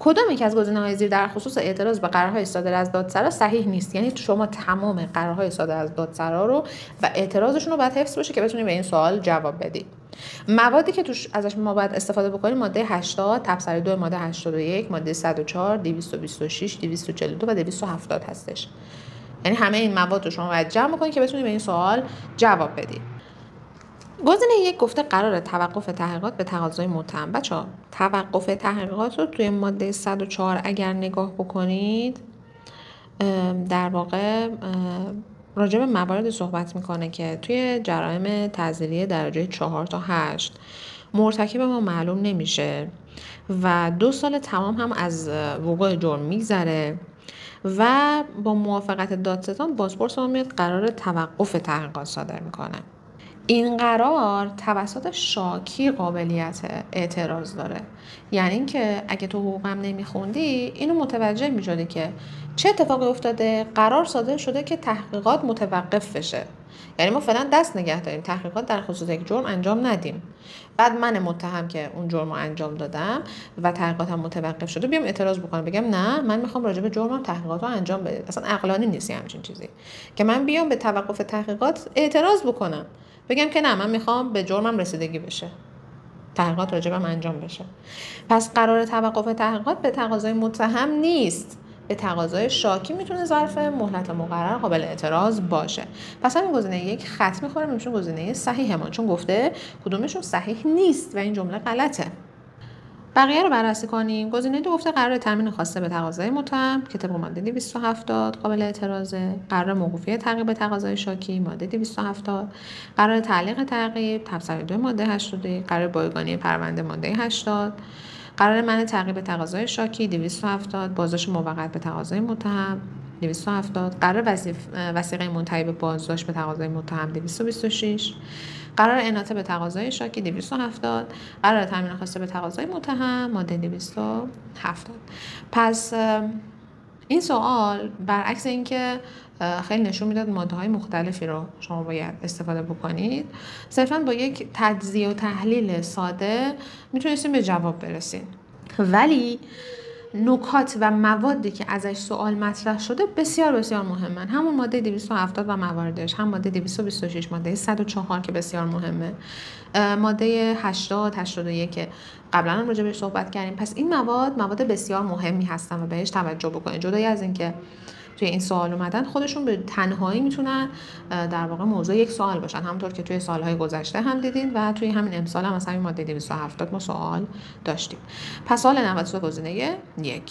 کدام یک از گزینه‌های زیر در خصوص اعتراض به قرارهای صادر از دادسرا صحیح نیست؟ یعنی شما تمام قرارهای صادر از دادسرا رو و اعتراضشون رو باید حفظ بشه که بتونید به این سوال جواب بدید. موادی که توش ازش ما باید استفاده بکنیم ماده 80 تبصره 2 ماده 81 ماده 104 226 242 و 270 هستش. یعنی همه این مواد رو شما باید جمع کنید که بتونید به این سوال جواب بدید. گزینه 1 گفته قرار توقف تحقیقات به تقاضای متهم. بچه‌ها توقف تحقیقات رو توی ماده 104 اگر نگاه بکنید در واقع راجع به مواردی صحبت میکنه که توی جرایم تعزیری درجه 4 تا 8 مرتکب ما معلوم نمیشه و 2 سال تمام هم از وقوع جرم میگذره و با موافقت دادستان بازپرس ما میاد قرار توقف تحقیقات صادر میکنه. این قرار توسط شاکی قابلیت اعتراض داره، یعنی اینکه اگه تو حقوقم نمیخوندی اینو متوجه میشدی که چه اتفاقی افتاده. قرار صادر شده که تحقیقات متوقف بشه، یعنی ما فعلا دست نگه داریم تحقیقات در خصوص یک جرم انجام ندیم، بعد من متهم که اون جرم رو انجام دادم و تحقیقاتم متوقف شده بیام اعتراض بکنم بگم نه من میخوام راجع به جرمم تحقیقات رو انجام بدید. اصلا عقلانی نیست همچین چیزی که من بیام به توقف تحقیقات اعتراض بکنم بگم که نه من میخوام به جرمم رسیدگی بشه، تحقیقات راجبم انجام بشه. پس قرار توقف تحقیقات به تقاضای متهم نیست، به تقاضای شاکی میتونه ظرف مهلت مقرر قابل اعتراض باشه. پس همین گزینه 1 خط میخوره میشه گزینه صحیح ما، چون گفته کدومشون صحیح نیست و این جمله غلطه. بقیه رو بررسی کنیم. گزینه 2 گفته قرار تامین خواسته به تقاضای متهم که طبق ماده 270 قابل اعتراضه. قرار موقوفی تعقیب به تقاضای شاکی ماده 270. قرار تعلیق تعقیب تبصره 2 ماده 80. قرار بایگانی پرونده ماده 80. قرار منع تعقیب به تقاضای شاکی 270. بازداشت موقت به تقاضای متهم 270. قرار وثیقه منتهی به بازداشت به تقاضای متهم 226. قرار اناطه به تقاضای شاکی 270. قرار تامین خواسته به تقاضای متهم ماده 270. پس این سوال برعکس اینکه خیلی نشون میداد ماده های مختلفی رو شما باید استفاده بکنید، صرفا با یک تجزیه و تحلیل ساده میتونستیم به جواب برسید، ولی نکات و موادی که ازش سوال مطرح شده بسیار بسیار مهمن. همون ماده 270 و مواردش، هم ماده 226 ماده 104 که بسیار مهمه، ماده 80 81 که قبلا هم راجع بهش صحبت کردیم. پس این مواد بسیار مهمی هستن و بهش توجه بکنید. جدای از اینکه توی این سوال اومدن خودشون به تنهایی میتونن در واقع موضوع یک سوال باشن، همونطور که توی سالهای گذشته هم دیدین و توی همین امسال هم مثلا این ماده 270 ما سوال داشتیم. پس سوال 92 گزینه 1.